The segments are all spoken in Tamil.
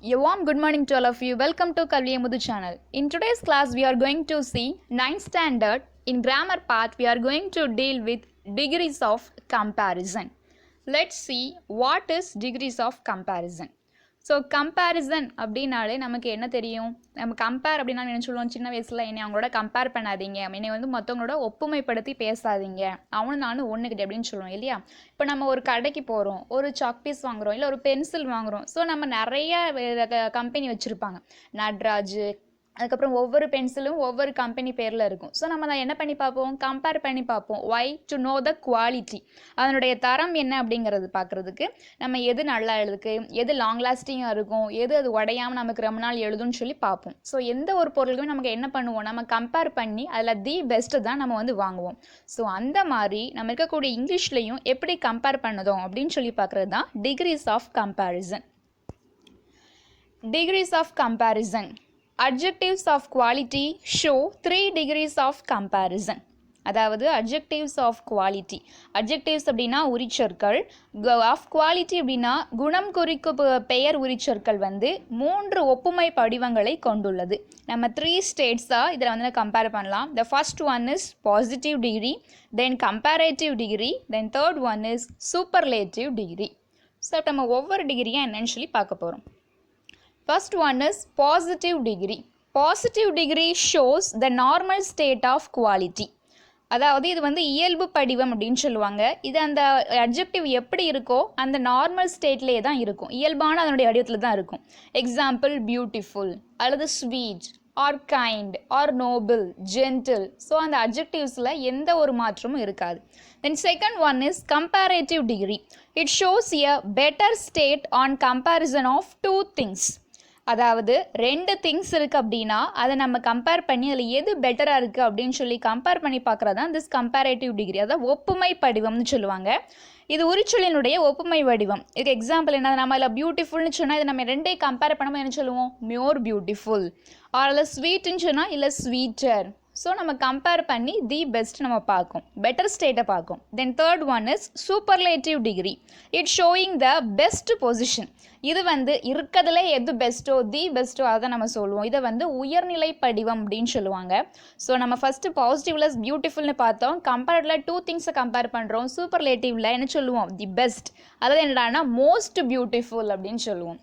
A warm good morning to all of you. Welcome to Kalviyamudu channel. In today's class, we are going to see 9th standard. In grammar part, we are going to deal with degrees of comparison. Let's see what is degrees of comparison. So comparison அப்படின்னாலே நமக்கு என்ன தெரியும்? நம்ம கம்பேர் அப்படின்னா என்ன சொல்லுவோம்? சின்ன வயசில் என்னை அவங்களோட கம்பேர் பண்ணாதீங்க, என்னை வந்து மற்றவங்களோட ஒப்புமைப்படுத்தி பேசாதீங்க, அவனு நானும் ஒன்றுக்கிட்ட அப்படின்னு சொல்லுவோம் இல்லையா? இப்போ நம்ம ஒரு கடைக்கு போகிறோம், ஒரு சாக் பீஸ் வாங்குகிறோம், இல்லை ஒரு பென்சில் வாங்குகிறோம். ஸோ நம்ம நிறைய கம்பெனி வச்சுருப்பாங்க, நட்ராஜ், அதுக்கப்புறம் ஒவ்வொரு பென்சிலும் ஒவ்வொரு கம்பெனி பேரில் இருக்கும். ஸோ நம்ம தான் என்ன பண்ணி பார்ப்போம்? கம்பேர் பண்ணி பார்ப்போம். Why to know the quality, அதனுடைய தரம் என்ன அப்படிங்கிறது பார்க்குறதுக்கு நம்ம எது நல்லா எழுதுக்கு, எது லாங் லாஸ்டிங்காக இருக்கும், எது அது உடையாமல் நமக்கு ரொம்ப நாள் எழுதுன்னு சொல்லி பார்ப்போம். ஸோ எந்த ஒரு பொருளுக்குமே நமக்கு என்ன பண்ணுவோம்? நம்ம கம்பேர் பண்ணி அதில் தி பெஸ்ட்டு தான் நம்ம வந்து வாங்குவோம். ஸோ அந்த மாதிரி நம்ம இருக்கக்கூடிய இங்கிலீஷ்லையும் எப்படி கம்பேர் பண்ணதும் அப்படின்னு சொல்லி பார்க்குறது தான் degrees of comparison. Degrees of comparison. Adjectives of quality show 3 degrees of comparison. அதாவது adjectives of quality. adjectives அப்படின்னா உரிச்சொற்கள், of quality அப்படின்னா குணம் குறிக்கும் பெயர் உரிச்சொற்கள் வந்து 3 ஒப்புமை படிவங்களை கொண்டுள்ளது. நம்ம 3 ஸ்டேட்ஸாக இதில் வந்து கம்பேர் பண்ணலாம். The first one is positive degree, then comparative degree, then third one is superlative degree. So நம்ம ஒவ்வொரு டிகிரியாக என்னன்னு சொல்லி பார்க்க போகிறோம். First one is positive degree. Positive degree shows the normal state of quality. அதாவது இது வந்து இயல்பு படிவம் அப்படின்னு சொல்லுவாங்க. இது அந்த அட்ஜெக்டிவ் எப்படி இருக்கோ அந்த நார்மல் ஸ்டேட்லேயே தான் இருக்கும், இயல்பான அதனுடைய வடிவத்தில் தான் இருக்கும். எக்ஸாம்பிள் பியூட்டிஃபுல் அல்லது sweet or kind or noble, gentle. So அந்த அட்ஜெக்டிவ்ஸில் எந்த ஒரு மாற்றமும் இருக்காது. Then second one is comparative degree. It shows a better state on comparison of two things. அதாவது 2 திங்ஸ் இருக்குது அப்படின்னா அதை நம்ம கம்பேர் பண்ணி அதில் எது பெட்டராக இருக்குது அப்படின்னு சொல்லி கம்பேர் பண்ணி பார்க்குறது தான் திஸ் கம்பேரேட்டிவ் டிகிரி. அதாவது ஒப்புமை படிவம்னு சொல்லுவாங்க. இது உரிச்சொல்லினுடைய ஒப்புமை வடிவம். இதுக்கு எக்ஸாம்பிள் என்ன? நம்ம அதில் பியூட்டிஃபுல்னு சொன்னால் இதை நம்ம 2 கம்பேர் பண்ணும்போது என்ன சொல்லுவோம்? மோர் பியூட்டிஃபுல். அதில் ஸ்வீட்டுன்னு சொன்னால் இல்லை ஸ்வீட்டர். ஸோ நம்ம கம்பேர் பண்ணி தி பெஸ்ட் நம்ம பார்க்கும், பெட்டர் ஸ்டேட்டை பார்க்கும். Then third one is superlative degree. It showing the best position. இது வந்து இருக்கிறதுல எது பெஸ்ட்டோ தி பெஸ்ட்டோ அதை நம்ம சொல்லுவோம். இதை வந்து உயர்நிலை படிவம் அப்படின்னு சொல்லுவாங்க. ஸோ நம்ம ஃபஸ்ட்டு பாசிட்டிவ்ல பியூட்டிஃபுல்னு பார்த்தோம், கம்பேர்டில் 2 திங்ஸை கம்பேர் பண்ணுறோம். சூப்பர்லேட்டிவ்ல என்ன சொல்லுவோம்? The best. அதாவது என்னடானா மோஸ்ட் பியூட்டிஃபுல் அப்படின்னு சொல்லுவோம்.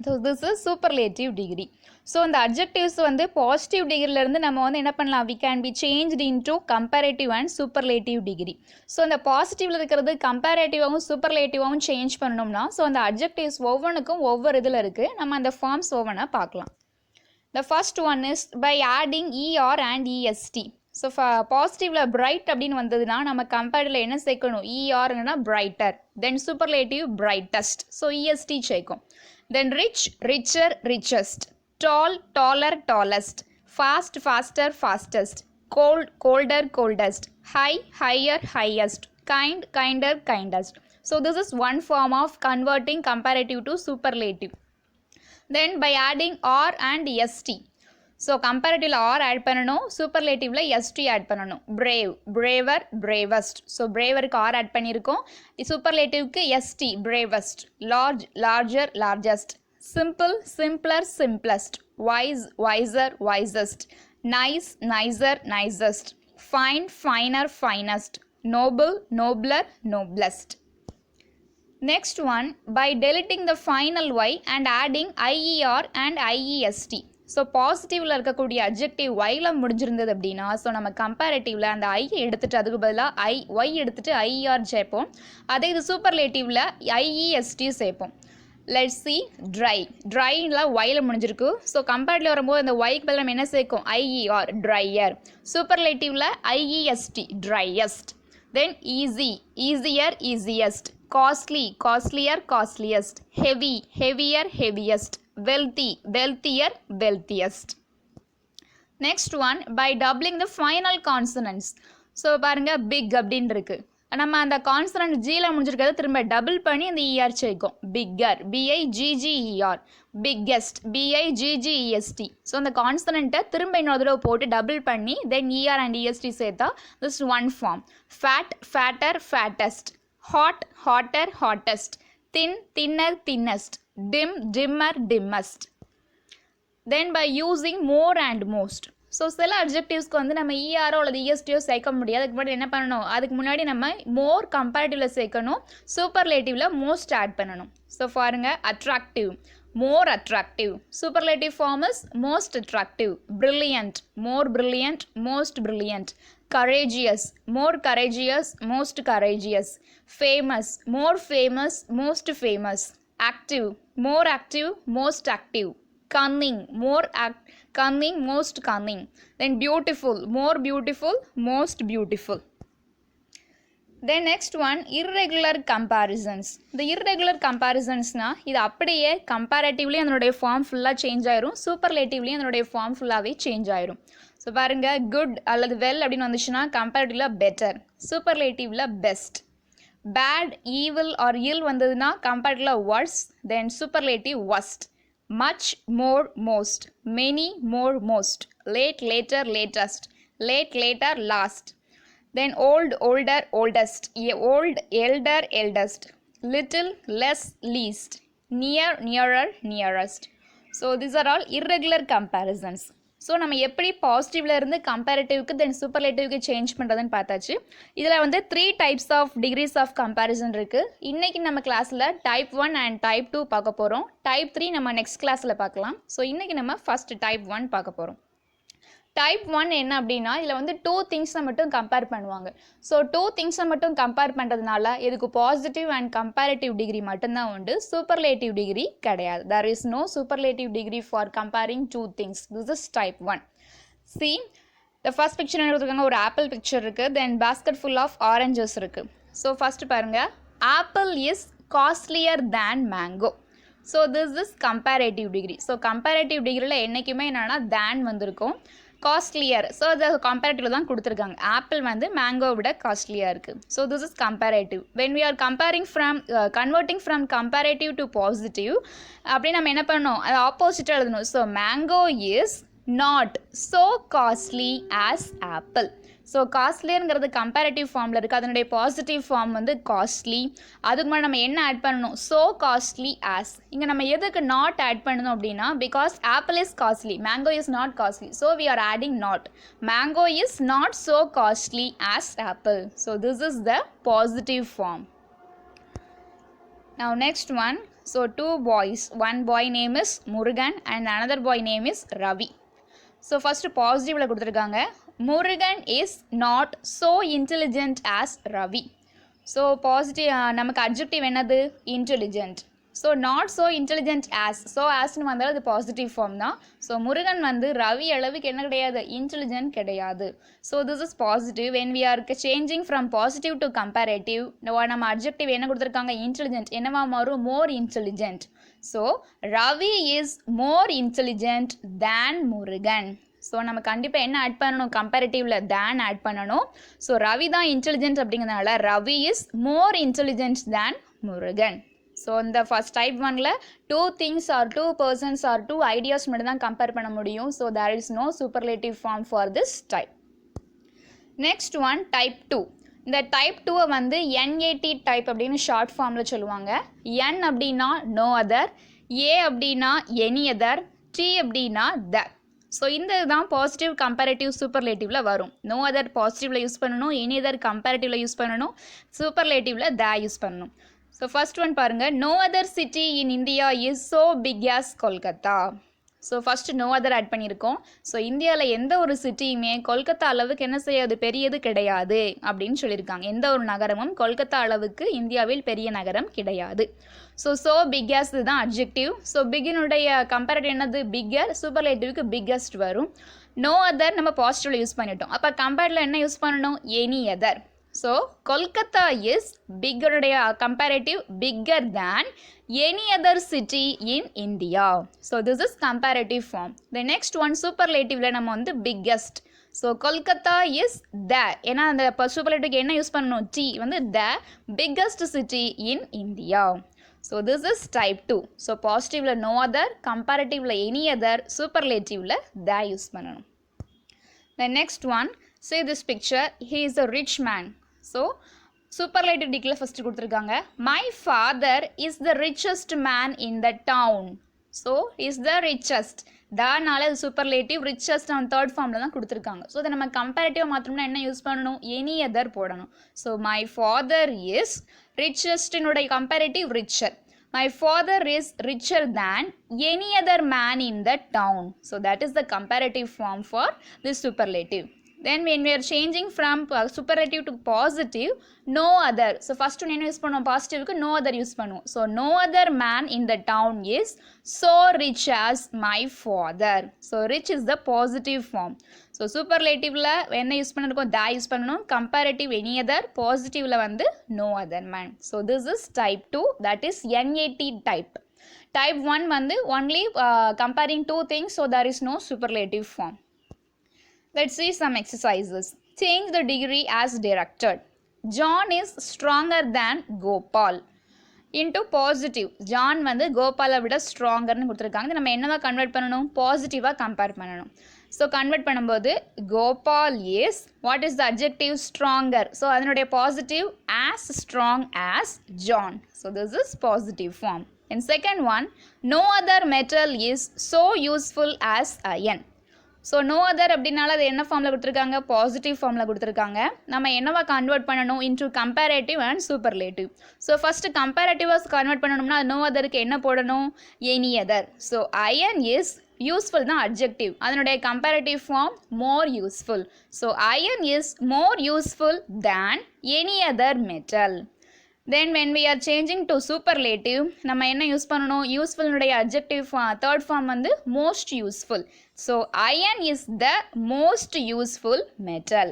So this is superlative degree. So இந்த அட்ஜெக்டிவ்ஸ் வந்து பாசிட்டிவ் டிகிரிலேருந்து நம்ம வந்து என்ன பண்ணலாம்? We can be changed into comparative and superlative degree. So இந்த பாசிட்டிவில் இருக்கிறது கம்பேரேட்டிவாகவும் சூப்பர்லேட்டிவாகவும் சேஞ்ச் பண்ணணும்னா ஸோ அந்த அட்ஜெக்டிவ்ஸ் ஒவ்வொன்றுக்கும் ஒவ்வொரு இதில் இருக்குது. நம்ம அந்த ஃபார்ம்ஸ் ஒவ்வொன்றா பார்க்கலாம். The first one is by adding e r and e s t. So பாசிட்டிவில் பிரைட் அப்படின்னு வந்ததுன்னா நம்ம கம்பேரில் என்ன சேர்க்கணும்? இஆர்னா brighter, then superlative brightest, so e s t சேர்க்கும். Then rich richer richest, tall taller tallest, fast faster fastest, cold colder coldest, high higher highest, kind kinder kindest. So this is one form of converting comparative to superlative. Then by adding r and st. So comparative r add பண்ணனும், superlative st add பண்ணனும். brave braver bravest. So braver க்கு r add பண்ணிருக்கோம், superlative க்கு st bravest. large larger largest, simple simpler simplest, wise wiser wisest, nice nicer nicest, fine finer finest, noble nobler noblest. Next one, by deleting the final y and adding ier and iest. So பாசிட்டிவில் இருக்கக்கூடிய அட்ஜெக்டிவ் ஒய்ல முடிஞ்சிருந்தது அப்படின்னா ஸோ நம்ம கம்பேரேட்டிவில் அந்த ஐயை எடுத்துகிட்டு அதுக்கு பதிலாக ஒய் எடுத்துகிட்டு ஐஆர் சேர்ப்போம். அதே இது சூப்பர்லேட்டிவில் ஐஇஎஸ்டி சேர்ப்போம். Let's see try. ட்ரைலாம் ஒய்ல முடிஞ்சிருக்கு. ஸோ கம்பேர்டில் வரும்போது அந்த ஒய்க்கு பதில் நம்ம என்ன சேர்க்கும்? I e r drier. சூப்பர்லேட்டிவில் i e s t driest. Then easy easier easiest, costly costlier costliest, heavy heavier heaviest, wealthy wealthier wealthiest. Next one, by doubling the final consonants. So பாருங்க பிக் அப்படின்னு இருக்கு, நம்ம அந்த கான்சனன்ட் ஜியில் முடிஞ்சிருக்கிறத திரும்ப டபுள் பண்ணி அந்த இஆர் சேர்க்கும். Bigger பிஐஜிஜிஇஆர், biggest பிஐஜிஜிஇஎஸ்டி. ஸோ அந்த கான்சனண்ட்டை திரும்ப இன்னொரு தடவை போட்டு டபுள் பண்ணி தென் இஆர் அண்ட் இஎஸ்டி சேர்த்தா this one form. Fat ஃபேட்டர் ஃபேட்டஸ்ட், hot hotter hottest, thin thinner thinnest, dim, dimmer, dimmest. Then by using more and most. So சில அட்ஜெக்டிவ்ஸ்க்கு வந்து நம்ம இஆரோ அல்லது இஎஸ்டியோ சேர்க்க முடியாது. அதுக்கு முன்னாடி என்ன பண்ணணும், அதுக்கு முன்னாடி நம்ம மோர் கம்பேரிட்டிவில் சேர்க்கணும், சூப்பர்லேட்டிவில் மோஸ்ட் ஆட் பண்ணணும். ஸோ பாருங்க, attractive, more attractive. Superlative form is most attractive. Brilliant, more brilliant, most brilliant. Courageous, more courageous, most courageous. Famous, more famous, most famous. Active, more active, most active. Cunning, more cunning, most cunning. Then beautiful, more beautiful, most beautiful. Then next one, irregular comparisons. The irregular comparisonsனா இது அப்படியே comparatively அதனுடைய ஃபார்ம் ஃபுல்லாக சேஞ்ச் ஆயிரும், சூப்பர்லேட்டிவ்லி அதனுடைய ஃபார்ம் ஃபுல்லாகவே சேஞ்ச் ஆயிரும். ஸோ பாருங்க, குட் அல்லது வெல் அப்படின்னு வந்துச்சுன்னா கம்பேரிட்டிவ்ல பெட்டர், சூப்பர்லேட்டிவ்ல best. Bad, evil or ill வந்ததுன்னா கம்பேரிட்டிவ்ல worse, then superlative worst. Much, more, most. Many, more, most. Late, later, latest. Late, later, last. Then old, older, oldest. Old, elder, eldest. Little, less, least. Near, nearer, nearest. So these are all irregular comparisons. So நம்ம எப்படி பாசிட்டிவ்ல இருந்து கம்பேரிட்டிவ்க்கு தென் சூப்பர்லேட்டிவ்க்கு சேஞ்ச் பண்ணுறதுன்னு பார்த்தாச்சு. இதில் வந்து 3 types of degrees of comparison இருக்குது. இன்றைக்கி நம்ம கிளாஸில் டைப் 1 அண்ட் டைப் 2 பார்க்க போகிறோம். டைப் 3 நம்ம நெக்ஸ்ட் கிளாஸில் பார்க்கலாம். ஸோ இன்றைக்கி நம்ம ஃபஸ்ட் டைப் 1 பார்க்க போகிறோம். டைப் 1 என்ன அப்படின்னா, இதில் வந்து 2 திங்ஸை மட்டும் கம்பேர் பண்ணுவாங்க. ஸோ 2 திங்ஸை மட்டும் கம்பேர் பண்ணுறதுனால இதுக்கு பாசிட்டிவ் அண்ட் கம்பேரிட்டிவ் டிகிரி மட்டும்தான் உண்டு, சூப்பர்லேட்டிவ் டிகிரி கிடையாது. there is no superlative degree for comparing 2 things. this is type 1. see the first picture என்ன கொடுத்துருக்காங்க, ஒரு ஆப்பிள் பிக்சர் இருக்குது, தென் basket full of oranges இருக்குது. ஸோ ஃபஸ்ட்டு பாருங்கள், apple is costlier than mango. So this is comparative degree. So comparative டிகிரியில் என்றைக்குமே என்னென்னா தேன் வந்திருக்கும், காஸ்ட்லியர். ஸோ அது கம்பேரேட்டிவ் தான் கொடுத்துருக்காங்க. ஆப்பிள் வந்து மேங்கோவை விட காஸ்ட்லியாக இருக்குது. So this is comparative. When we are comparing from converting from comparative to positive அப்படி நம்ம என்ன பண்ணணும், அது ஆப்போசிட்டாக எழுதணும். So mango is not so costly as apple. So காஸ்ட்லியருங்கிறது கம்பேரட்டிவ் ஃபார்மில் இருக்குது, அதனுடைய பாசிட்டிவ் ஃபார்ம் வந்து காஸ்ட்லி. அதுக்கு முன்னாடி நம்ம என்ன ஆட் பண்ணணும், ஸோ காஸ்ட்லி ஆஸ். இங்கே நம்ம எதுக்கு நாட் ஆட் பண்ணணும் அப்படின்னா, because apple is costly, mango is not costly, so we are adding not. Mango is not so costly as apple. So this is the positive form. Now next one, so 2 boys, one boy name is Murugan and another boy name is Ravi. So first positive கொடுத்துருக்காங்க, Murugan is not so intelligent as Ravi. So positive நமக்கு adjective என்னது, intelligent. So not so intelligent as, so asனு வந்தாலும் அது பாசிட்டிவ் ஃபார்ம் தான். ஸோ முருகன் வந்து ரவி அளவுக்கு என்ன கிடையாது, இன்டெலிஜென்ட் கிடையாது. So this is positive. When we are changing from positive to comparative நம்ம அட்ஜெக்டிவ் என்ன கொடுத்துருக்காங்க, இன்டெலிஜென்ட், என்னவா மாறும், more intelligent. So Ravi is more intelligent than Murugan. So நம்ம கண்டிப்பாக என்ன ஆட் பண்ணணும், கம்பேரிட்டிவில் தேன் ஆட் பண்ணணும். ஸோ ரவி தான் இன்டெலிஜென்ட் அப்படிங்கிறதுனால Ravi is more intelligent than Murugan. So இந்த ஃபஸ்ட் டைப் 1ல் 2 things or 2 persons or 2 ideas மட்டும் தான் கம்பேர் பண்ண முடியும். So there is no superlative form for this type. Next one type 2. இந்த டைப் 2 வந்து NAT டைப் அப்படின்னு ஷார்ட் ஃபார்மில் சொல்லுவாங்க. N அப்படின்னா நோ அதர், A அப்படின்னா எனி அதர், T அப்படின்னா த. ஸோ இந்த இதுதான் பாசிட்டிவ் கம்பேரேட்டிவ் சூப்பர்லேட்டிவில் வரும். நோ அதர் பாசிட்டிவில் யூஸ் பண்ணணும், எனி அதர் கம்பேரேட்டிவில் யூஸ் பண்ணணும், சூப்பர்லேட்டிவில் த யூஸ் பண்ணணும். ஸோ ஃபர்ஸ்ட் ஒன் பாருங்கள், no other city in India is so big as Kolkata. So first no other add பண்ணியிருக்கோம். ஸோ இந்தியாவில் எந்த ஒரு சிட்டியுமே கொல்கத்தா அளவுக்கு என்ன செய்யாது, பெரியது கிடையாது அப்படின்னு சொல்லியிருக்காங்க. எந்த ஒரு நகரமும் கொல்கத்தா அளவுக்கு இந்தியாவில் பெரிய நகரம் கிடையாது. ஸோ பிக் ஆஸ் இதுதான் அட்ஜெக்டிவ். ஸோ பிகினுடைய கம்பேரிட்டிவ் என்னது, பிக்கர், சூப்பர்லேட்டிவ்க்கு பிக்கஸ்ட் வரும். நோ அதர் நம்ம பாசிட்டிவில் யூஸ் பண்ணிட்டோம். அப்போ கம்பேரிட்டிவில் என்ன யூஸ் பண்ணணும், any other. So Kolkata is பிக்கருடைய comparative bigger than any other city in India. So this is comparative form. The next one சூப்பர்லேட்டிவில் நம்ம வந்து biggest. So Kolkata is the, ஏன்னா அந்த சூப்பர்லேட்டிவ்க்கு என்ன யூஸ் பண்ணணும், டி வந்து the biggest city in India. So this is type 2. So பாசிட்டிவில் நோ அதர், கம்பேரேட்டிவில் எனி அதர், சூப்பர்லேட்டிவில் த யூஸ் பண்ணணும். The next one, see this picture, he is a rich man. So சூப்பர்லேட்டிவ் டிகிரியில் ஃபஸ்ட்டு கொடுத்துருக்காங்க. My father is the richest man in the town. So is the richest, தானால அது சூப்பர்லேட்டிவ், ரிச்சஸ்ட் அவன் தேர்ட் ஃபார்மில் தான் கொடுத்துருக்காங்க. ஸோ அதை நம்ம கம்பேரிட்டிவாக மாற்றணும்னா என்ன யூஸ் பண்ணணும்? எனி அதர் போடணும். ஸோ மை ஃபாதர் இஸ் ரிச்சஸ்டினுடைய comparative richer. My father is richer than any other man in the town. So that is the comparative form for this superlative. Then when we are changing from superlative to positive, no other. So first one use பண்ணுவோம், positive க்கு no other use பண்ணுவோம். So no other man in the town is so rich as my father. So rich is the positive form. So superlativeல என்ன யூஸ் பண்ணிருக்கோம்? that யூஸ் பண்ணணும். comparative any other, positiveல வந்து no other man. So this is type 2, that is NAT type. Type 1 வந்து only comparing two things, so there is no superlative form. Let's see some exercises. Change the degree as directed. John is stronger than Gopal. Into positive. John வந்து கோபாலை விட ஸ்ட்ராங்கர்னு கொடுத்துருக்காங்க. நம்ம என்னவா கன்வெர்ட் பண்ணணும்? பாசிட்டிவாக கம்பேர் பண்ணணும். ஸோ கன்வெர்ட் பண்ணும்போது Gopal is, what is the adjective? Stronger. So அதனுடைய positive as strong as John. So this is positive form. And second one, no other metal is so useful as iron. So no other அப்படின்னால அது என்ன ஃபார்மில் கொடுத்துருக்காங்க? பாசிட்டிவ் ஃபார்மில் கொடுத்துருக்காங்க. நம்ம என்னவா கன்வெர்ட் பண்ணணும்? Into comparative and superlative. So first கம்பேரேட்டிவாக கன்வெர்ட் பண்ணணும்னா நோ அதருக்கு என்ன போடணும்? Any other. So iron is useful தான் அட்ஜெக்டிவ், அதனுடைய comparative form more useful. So iron is more useful than any other metal. Then when we are changing to superlative, நம்ம என்ன யூஸ் பண்ணணும்? யூஸ்ஃபுல்னுடைய அட்ஜெக்டிவ் தேர்ட் ஃபார்ம் வந்து most useful. So iron is the most useful metal.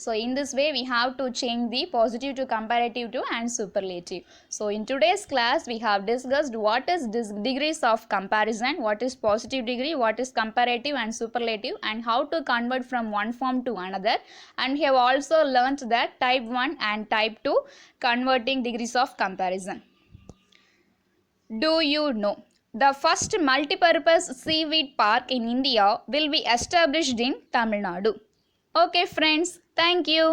So in this way we have to change the positive to comparative to and superlative. So in today's class we have discussed what is degrees of comparison, what is positive degree, what is comparative and superlative, and how to convert from one form to another. And we have also learnt that type 1 and type 2 converting degrees of comparison. Do you know the first multipurpose seaweed park in India will be established in Tamil Nadu? Okay friends, thank you.